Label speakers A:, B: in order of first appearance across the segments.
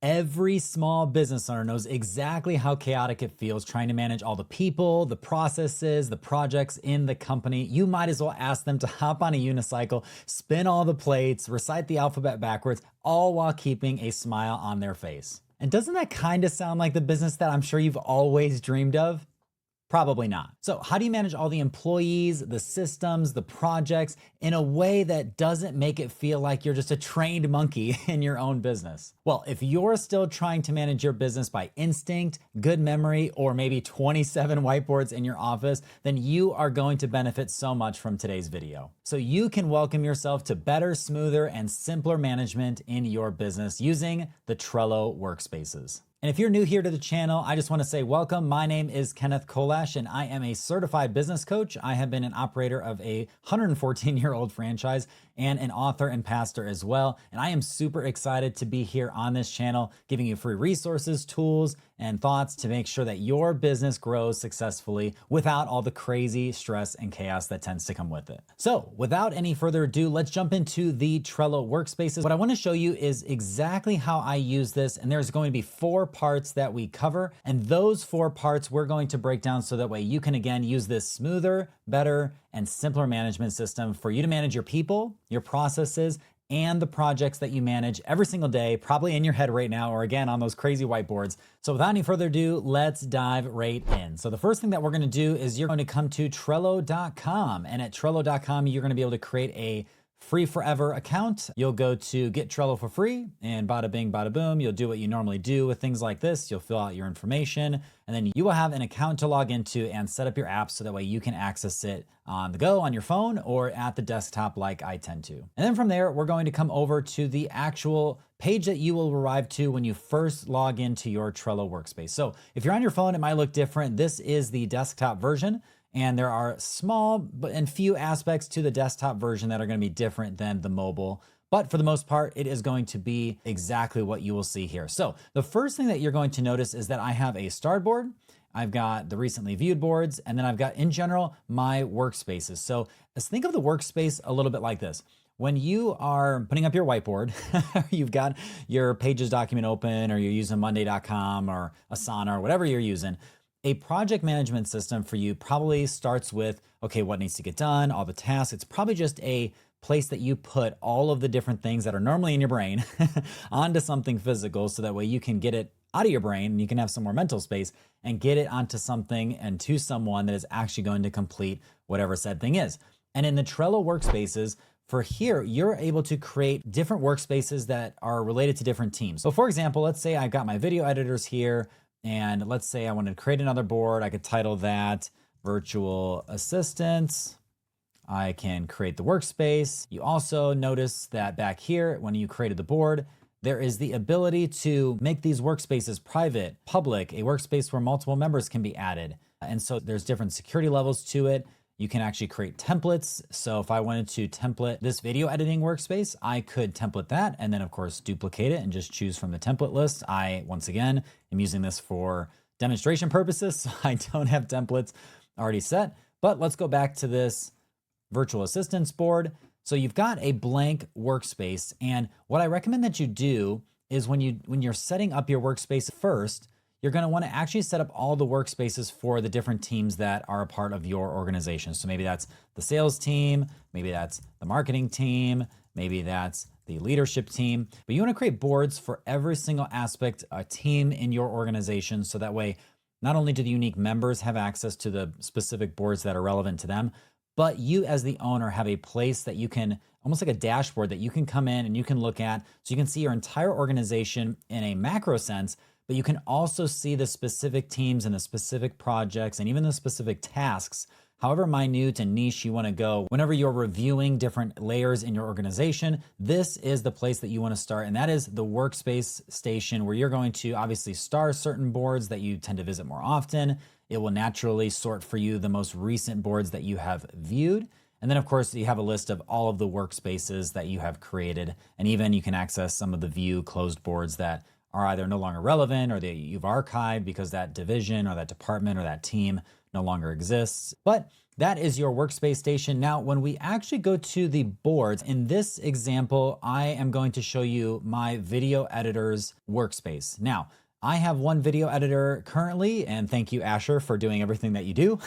A: Every small business owner knows exactly how chaotic it feels trying to manage all the people, the processes, the projects in the company. You might as well ask them to hop on a unicycle, spin all the plates, recite the alphabet backwards, all while keeping a smile on their face. And doesn't that kind of sound like the business that I'm sure you've always dreamed of? Probably not. So how do you manage all the employees, the systems, the projects in a way that doesn't make it feel like you're just a trained monkey in your own business? Well, if you're still trying to manage your business by instinct, good memory, or maybe 27 whiteboards in your office, then you are going to benefit so much from today's video. So you can welcome yourself to better, smoother, and simpler management in your business using the Trello Workspaces. And if you're new here to the channel, I just want to say welcome. My name is Kenneth Kolash, and I am a certified business coach. I have been an operator of a 114-year-old franchise and an author and pastor as well. And I am super excited to be here on this channel, giving you free resources, tools, and thoughts to make sure that your business grows successfully without all the crazy stress and chaos that tends to come with it. So without any further ado, let's jump into the Trello Workspaces. What I want to show you is exactly how I use this. And there's going to be 4 parts that we cover. And those 4 parts we're going to break down so that way you can again use this smoother, better, and simpler management system for you to manage your people, your processes, and the projects that you manage every single day, probably in your head right now, or again, on those crazy whiteboards. So without any further ado, let's dive right in. So the first thing that we're gonna do is you're going to come to Trello.com. And at Trello.com, you're gonna be able to create a free forever account. You'll go to get Trello for free and bada bing, bada boom. You'll do what you normally do with things like this. You'll fill out your information and then you will have an account to log into and set up your apps so that way you can access it on the go, on your phone, or at the desktop like I tend to. And then from there, we're going to come over to the actual page that you will arrive to when you first log into your Trello workspace. So if you're on your phone, it might look different. This is the desktop version. And there are small and few aspects to the desktop version that are going to be different than the mobile. But for the most part, it is going to be exactly what you will see here. So the first thing that you're going to notice is that I have a start board. I've got the recently viewed boards, and then I've got, in general, my workspaces. So let's think of the workspace a little bit like this. When you are putting up your whiteboard, you've got your Pages document open, or you're using Monday.com or Asana or whatever you're using. A project management system for you probably starts with, okay, what needs to get done, all the tasks. It's probably just a place that you put all of the different things that are normally in your brain onto something physical so that way you can get it out of your brain and you can have some more mental space and get it onto something and to someone that is actually going to complete whatever said thing is. And in the Trello Workspaces, for here, you're able to create different workspaces that are related to different teams. So for example, let's say I've got my video editors here. And let's say I wanted to create another board. I could title that Virtual Assistants. I can create the workspace. You also notice that back here, when you created the board, there is the ability to make these workspaces private, public, a workspace where multiple members can be added. And so there's different security levels to it. You can actually create templates. So if I wanted to template this video editing workspace, I could template that and then of course duplicate it and just choose from the template list. I, once again, am using this for demonstration purposes. So I don't have templates already set, but let's go back to this virtual assistants board. So you've got a blank workspace. And what I recommend that you do is when you're setting up your workspace first, you're going to want to actually set up all the workspaces for the different teams that are a part of your organization. So maybe that's the sales team, maybe that's the marketing team, maybe that's the leadership team. But you want to create boards for every single aspect, a team in your organization. So that way, not only do the unique members have access to the specific boards that are relevant to them, but you as the owner have a place that you can, almost like a dashboard that you can come in and you can look at. So you can see your entire organization in a macro sense, but you can also see the specific teams and the specific projects and even the specific tasks, however minute and niche you want to go. Whenever you're reviewing different layers in your organization, this is the place that you want to start. And that is the workspace station where you're going to obviously star certain boards that you tend to visit more often. It will naturally sort for you the most recent boards that you have viewed. And then of course you have a list of all of the workspaces that you have created. And even you can access some of the view closed boards that are either no longer relevant or that you've archived because that division or that department or that team no longer exists. But that is your workspace station. Now, when we actually go to the boards, in this example, I am going to show you my video editor's workspace. Now, I have one video editor currently, and thank you, Asher, for doing everything that you do.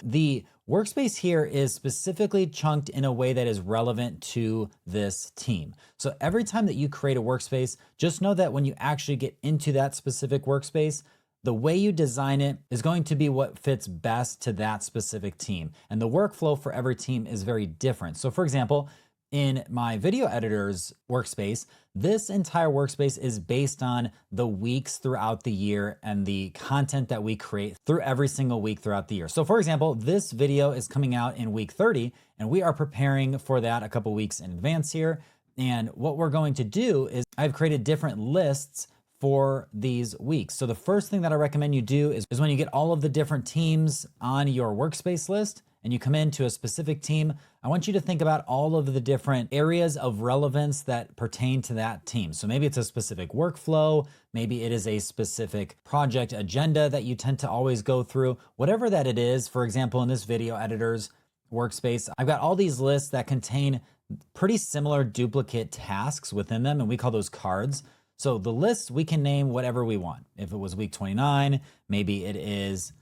A: The workspace here is specifically chunked in a way that is relevant to this team. So every time that you create a workspace, just know that when you actually get into that specific workspace, the way you design it is going to be what fits best to that specific team. And the workflow for every team is very different. So for example, in my video editor's workspace, this entire workspace is based on the weeks throughout the year and the content that we create through every single week throughout the year. So for example, this video is coming out in week 30, and we are preparing for that a couple weeks in advance here. And what we're going to do is I've created different lists for these weeks. So the first thing that I recommend you do is when you get all of the different teams on your workspace list and you come into a specific team, I want you to think about all of the different areas of relevance that pertain to that team. So maybe it's a specific workflow, maybe it is a specific project agenda that you tend to always go through, whatever that it is. For example, in this video editor's workspace, I've got all these lists that contain pretty similar duplicate tasks within them, and we call those cards. So the lists, we can name whatever we want. If it was week 29, maybe it is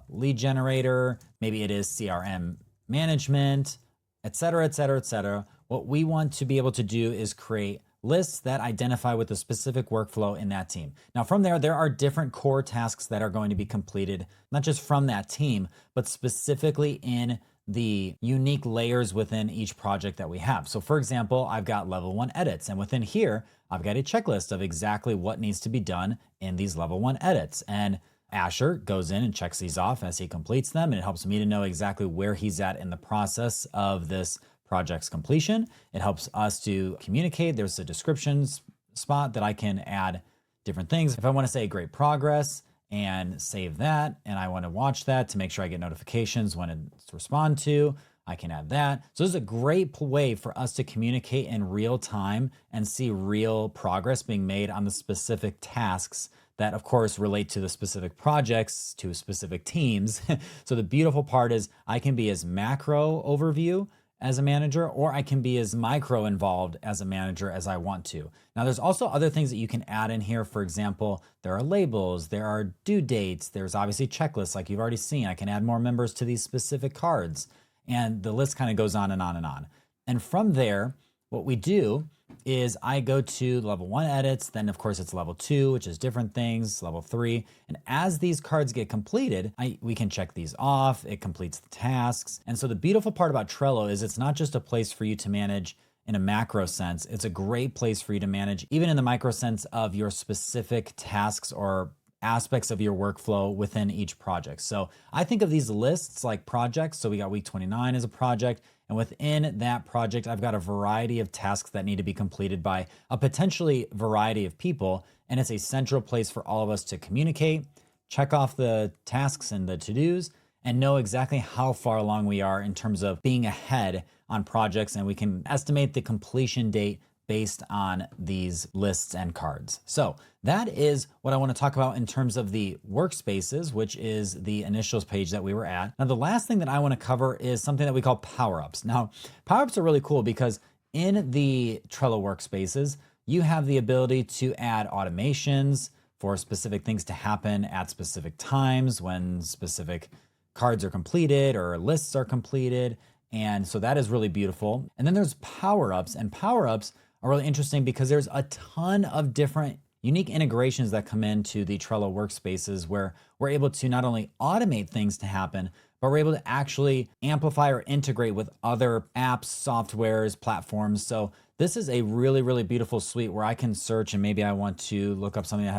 A: lead generator, maybe it is CRM management, et cetera, et cetera, et cetera. What we want to be able to do is create lists that identify with a specific workflow in that team. Now from there are different core tasks that are going to be completed, not just from that team, but specifically in the unique layers within each project that we have. So for example, I've got level 1 edits, and within here, I've got a checklist of exactly what needs to be done in these level 1 edits. And Asher goes in and checks these off as he completes them, and it helps me to know exactly where he's at in the process of this project's completion. It helps us to communicate. There's a descriptions spot that I can add different things. If I want to say great progress and save that, and I want to watch that to make sure I get notifications when it's respond to, I can add that. So this is a great way for us to communicate in real time and see real progress being made on the specific tasks that of course relate to the specific projects, to specific teams. So the beautiful part is I can be as macro overview as a manager, or I can be as micro involved as a manager as I want to. Now there's also other things that you can add in here. For example, there are labels, there are due dates, there's obviously checklists like you've already seen. I can add more members to these specific cards, and the list kind of goes on and on and on. And from there, what we do is I go to level 1 edits, then of course it's level 2, which is different things, level 3. And as these cards get completed, we can check these off, it completes the tasks. And so the beautiful part about Trello is it's not just a place for you to manage in a macro sense, it's a great place for you to manage even in the micro sense of your specific tasks or aspects of your workflow within each project. So I think of these lists like projects. So we got week 29 as a project, and within that project, I've got a variety of tasks that need to be completed by a potentially variety of people. And it's a central place for all of us to communicate, check off the tasks and the to-dos, and know exactly how far along we are in terms of being ahead on projects. And we can estimate the completion date based on these lists and cards. So that is what I want to talk about in terms of the workspaces, which is the initials page that we were at. Now, the last thing that I want to cover is something that we call power-ups. Now, power-ups are really cool because in the Trello workspaces, you have the ability to add automations for specific things to happen at specific times when specific cards are completed or lists are completed. And so that is really beautiful. And then there's power-ups, and power-ups are really interesting because there's a ton of different unique integrations that come into the Trello workspaces where we're able to not only automate things to happen, but we're able to actually amplify or integrate with other apps, softwares, platforms. So this is a really, really beautiful suite where I can search and maybe I want to look up something that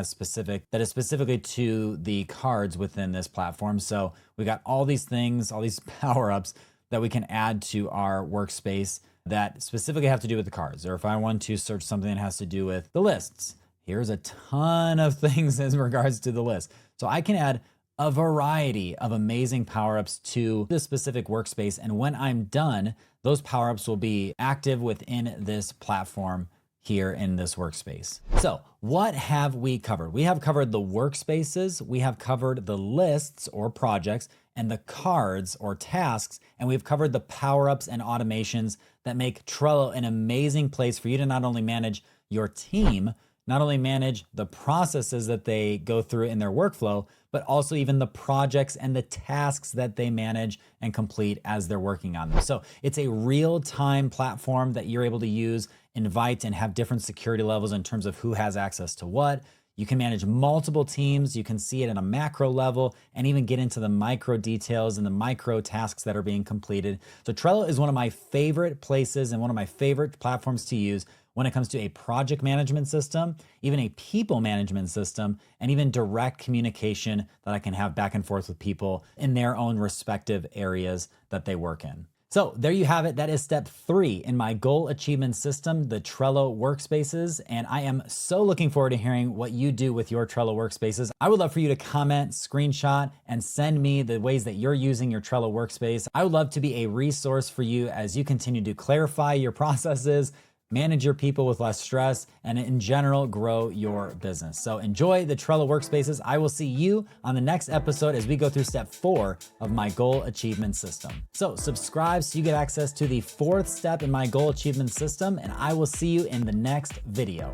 A: is specifically to the cards within this platform. So we got all these things, all these power-ups that we can add to our workspace that specifically have to do with the cards. Or if I want to search something that has to do with the lists, here's a ton of things in regards to the list. So I can add a variety of amazing power-ups to this specific workspace. And when I'm done, those power-ups will be active within this platform here in this workspace. So what have we covered? We have covered the workspaces, we have covered the lists or projects, and the cards or tasks, and we've covered the power-ups and automations that make Trello an amazing place for you to not only manage your team, not only manage the processes that they go through in their workflow, but also even the projects and the tasks that they manage and complete as they're working on them. So it's a real-time platform that you're able to use, invite, and have different security levels in terms of who has access to what. You can manage multiple teams. You can see it at a macro level and even get into the micro details and the micro tasks that are being completed. So Trello is one of my favorite places and one of my favorite platforms to use when it comes to a project management system, even a people management system, and even direct communication that I can have back and forth with people in their own respective areas that they work in. So there you have it. That is step 3 in my goal achievement system, the Trello Workspaces. And I am so looking forward to hearing what you do with your Trello Workspaces. I would love for you to comment, screenshot, and send me the ways that you're using your Trello Workspace. I would love to be a resource for you as you continue to clarify your processes, manage your people with less stress, and in general, grow your business. So enjoy the Trello Workspaces. I will see you on the next episode as we go through step 4 of my goal achievement system. So subscribe so you get access to the 4th step in my goal achievement system, and I will see you in the next video.